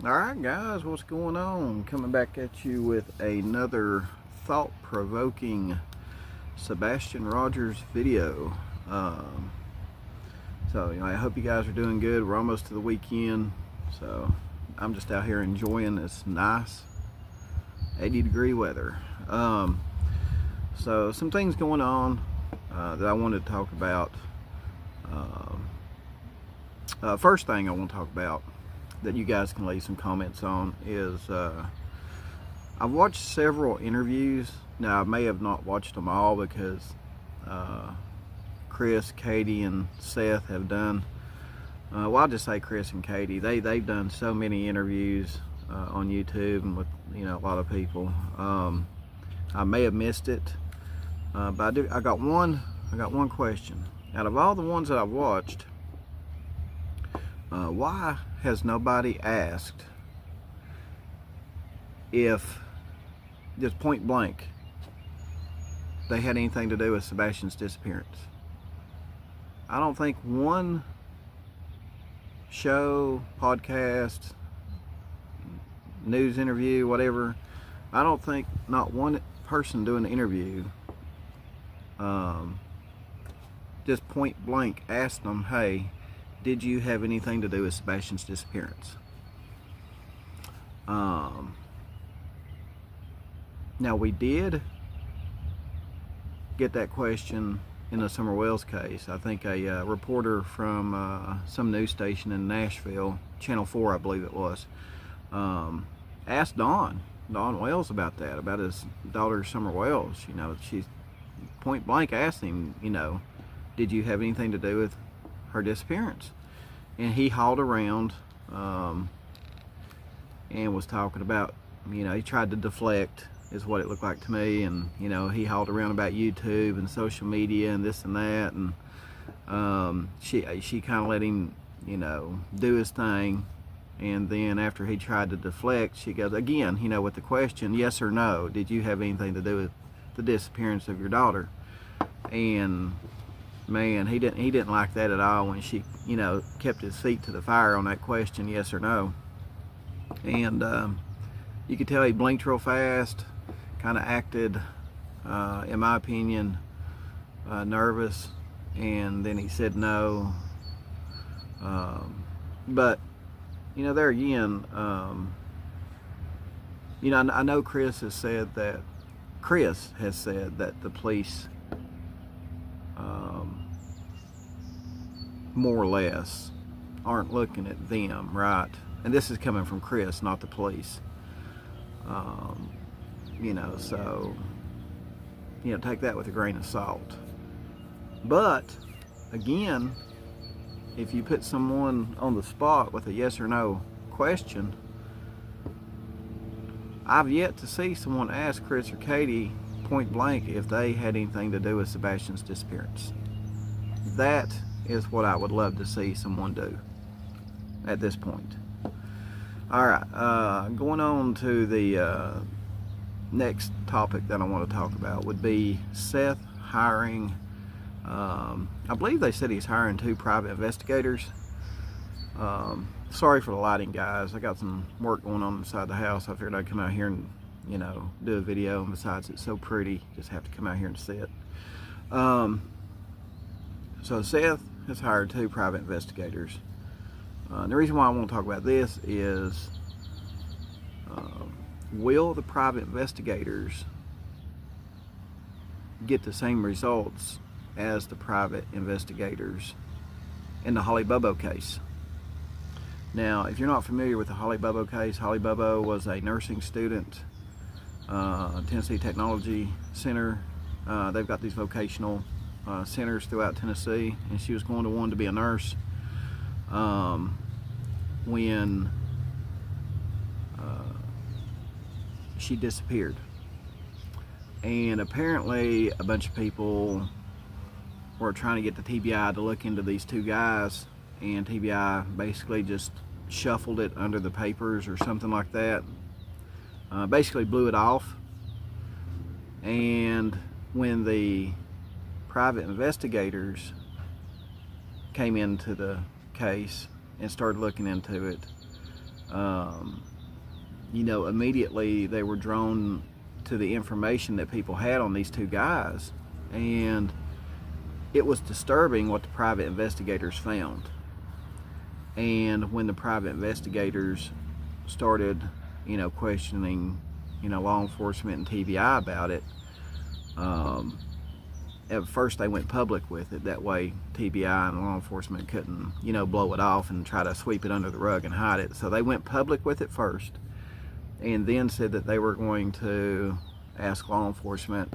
Alright guys, what's going on? Coming back at you with another thought-provoking Sebastian Rogers video. I hope you guys are doing good. We're almost to the weekend, so I'm just out here enjoying this nice 80-degree weather. So some things going on that I wanted to talk about. First thing I want to talk about that you guys can leave some comments on is I've watched several interviews. Now I may have not watched them all because Chris, Katie, and Seth have done well, I'll just say Chris and Katie, they've done so many interviews on YouTube and with a lot of people. I may have missed it, but I got one question. Out of all the ones that I've watched, why has nobody asked if, just point blank, they had anything to do with Sebastian's disappearance? I don't think one show, podcast, news interview, whatever, I don't think not one person doing the interview just point blank asked them, hey, did you have anything to do with Sebastian's disappearance? Now we did get that question in the Summer Wells case. I think a reporter from some news station in Nashville, Channel 4 I believe it was, asked Don Wells about that, about his daughter Summer Wells. She point blank asked him, did you have anything to do with her disappearance? And he hauled around and was talking about, he tried to deflect, is what it looked like to me, and he hauled around about YouTube and social media and this and that, and she kind of let him do his thing. And then after he tried to deflect, she goes again, with the question, yes or no, did you have anything to do with the disappearance of your daughter? And man, he didn't like that at all when she kept his feet to the fire on that question, yes or no. And you could tell he blinked real fast, kind of acted in my opinion nervous, and then he said no. But there again, I know Chris has said that the police more or less aren't looking at them, right? And this is coming from Chris, not the police. So take that with a grain of salt. But again, if you put someone on the spot with a yes or no question, I've yet to see someone ask Chris or Katie point blank if they had anything to do with Sebastian's disappearance. That is what I would love to see someone do at this point. Alright, going on to the next topic that I want to talk about would be SETH hiring. I believe they said he's hiring 2 private investigators. Sorry for the lighting, guys. I got some work going on inside the house. I figured I'd come out here and do a video, and besides it's so pretty, just have to come out here and sit. So SETH has hired 2 private investigators. The reason why I want to talk about this is, will the private investigators get the same results as the private investigators in the Holly BOBO case? Now, if you're not familiar with the Holly BOBO case, Holly BOBO was a nursing student, Tennessee Technology Center. They've got these vocational centers throughout Tennessee, and she was going to one to be a nurse when she disappeared. And apparently a bunch of people were trying to get the TBI to look into these 2 guys, and TBI basically just shuffled it under the papers or something like that, basically blew it off. And when the private investigators came into the case and started looking into it, you know, immediately they were drawn to the information that people had on these two guys, and it was disturbing what the private investigators found. And when the private investigators started, you know, questioning, you know, law enforcement and TBI about it, at first they went public with it. That way TBI and law enforcement couldn't, you know, blow it off and try to sweep it under the rug and hide it. So they went public with it first, and then said that they were going to ask law enforcement,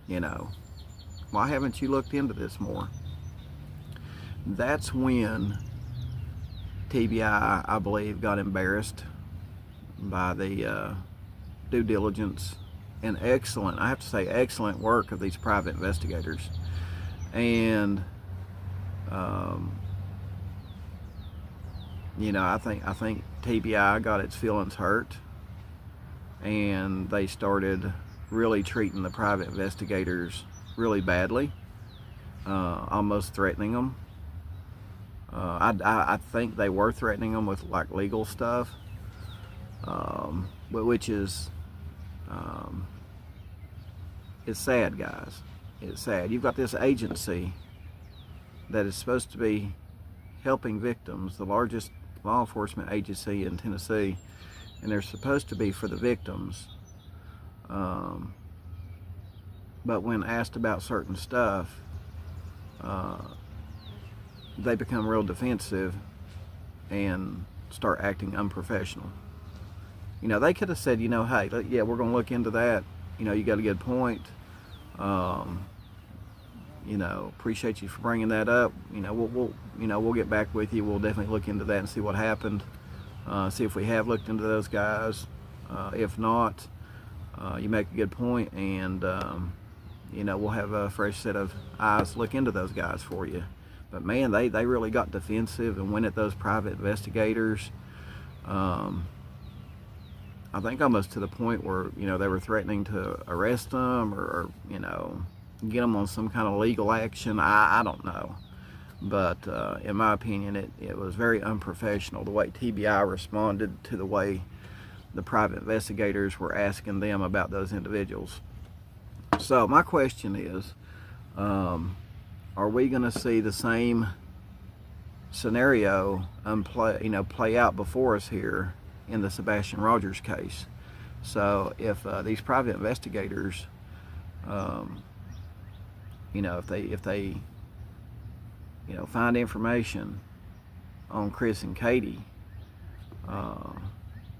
you know, why haven't you looked into this more? That's when TBI, I believe, got embarrassed by the due diligence and excellent, I have to say, excellent work of these private investigators. And you know, I think TBI got its feelings hurt, and they started really treating the private investigators really badly, almost threatening them. I think they were threatening them with like legal stuff, which is it's sad, guys. It's sad. You've got this agency that is supposed to be helping victims, the largest law enforcement agency in Tennessee, and they're supposed to be for the victims. But when asked about certain stuff, they become real defensive and start acting unprofessional. You know, they could have said, you know, hey, yeah, we're going to look into that. You know, you got a good point. You know, appreciate you for bringing that up. You know, we'll get back with you. We'll definitely look into that and see what happened. See if we have looked into those guys. If not, you make a good point, and you know, we'll have a fresh set of eyes look into those guys for you. But man, they really got defensive and went at those private investigators. I think almost to the point where, you know, they were threatening to arrest them or you know, get them on some kind of legal action. I don't know. But in my opinion, it was very unprofessional the way TBI responded to the way the private investigators were asking them about those individuals. So my question is, are we going to see the same scenario play out before us here in the Sebastian Rogers case? So if these private investigators, you know, if they you know, find information on Chris and Katie,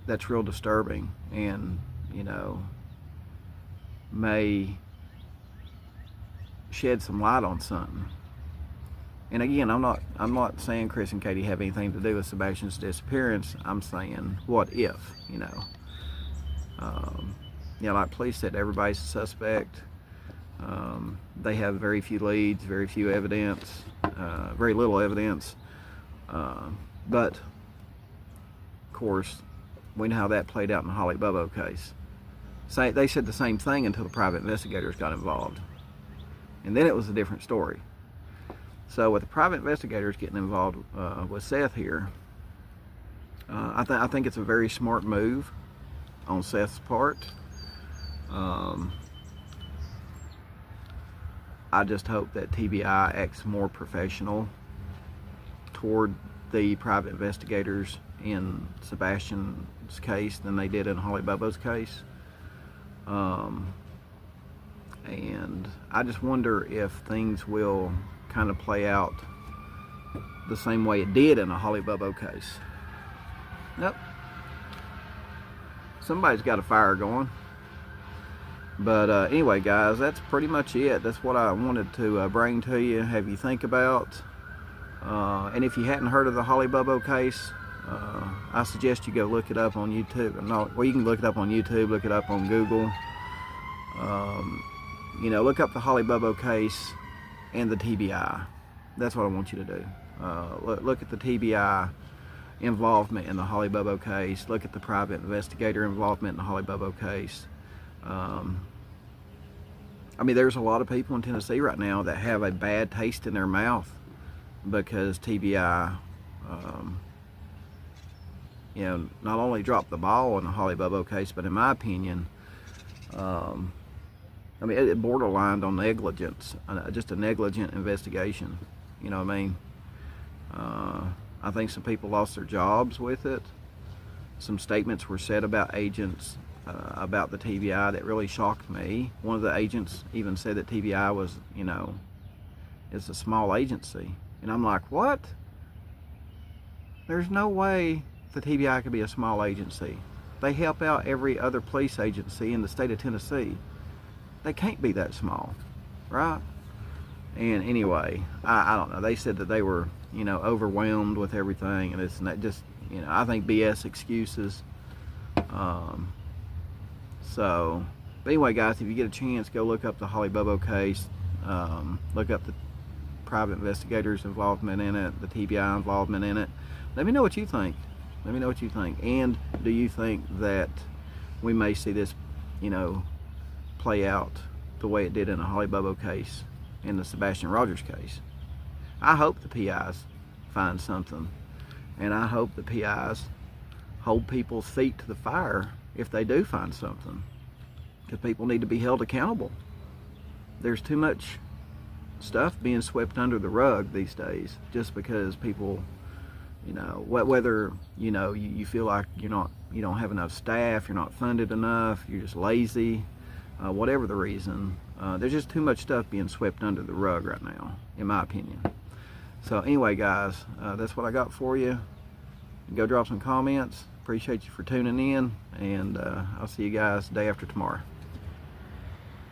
that's real disturbing, and you know, may shed some light on something. And again, I'm not saying Chris and Katie have anything to do with Sebastian's disappearance. I'm saying, what if, you know? You know, like police said, everybody's a suspect. They have very few leads, very few evidence, very little evidence. But of course, we know how that played out in the Holly BOBO case. They said the same thing until the private investigators got involved, and then it was a different story. So with the private investigators getting involved with Seth here, I think it's a very smart move on Seth's part. I just hope that TBI acts more professional toward the private investigators in Sebastian's case than they did in Holly BOBO's case. And I just wonder if things will kind of play out the same way it did in a Holly BOBO case. Nope. Somebody's got a fire going. But anyway, guys, that's pretty much it. That's what I wanted to bring to you, have you think about. And if you hadn't heard of the Holly BOBO case, I suggest you go look it up on YouTube. Well, you can look it up on YouTube, look it up on Google. You know, look up the Holly BOBO case and the TBI. That's what I want you to do. Look at the TBI involvement in the Holly BOBO case. Look at the private investigator involvement in the Holly BOBO case. I mean, there's a lot of people in Tennessee right now that have a bad taste in their mouth because TBI you know, not only dropped the ball in the Holly Bobo case, but in my opinion, I mean, it borderlined on negligence, just a negligent investigation. You know what I mean? I think some people lost their jobs with it. Some statements were said about agents, about the TBI that really shocked me. One of the agents even said that TBI was, you know, it's a small agency. And I'm like, what? There's no way the TBI could be a small agency. They help out every other police agency in the state of Tennessee. They can't be that small, right? And anyway, I don't know. They said that they were, you know, overwhelmed with everything, and it's not just, you know, I think BS excuses. So, but anyway, guys, if you get a chance, go look up the Holly Bobo case. Look up the private investigators' involvement in it, the TBI involvement in it. Let me know what you think. Let me know what you think. And do you think that we may see this, you know, play out the way it did in the Holly Bobo case, in the Sebastian Rogers case? I hope the PIs find something, and I hope the PIs hold people's feet to the fire if they do find something, because people need to be held accountable. There's too much stuff being swept under the rug these days just because people, you know, whether, you know, you feel like you don't have enough staff, you're not funded enough, you're just lazy, whatever the reason, there's just too much stuff being swept under the rug right now, in my opinion. So anyway, guys, that's what I got for you. Go drop some comments. Appreciate you for tuning in, and I'll see you guys day after tomorrow.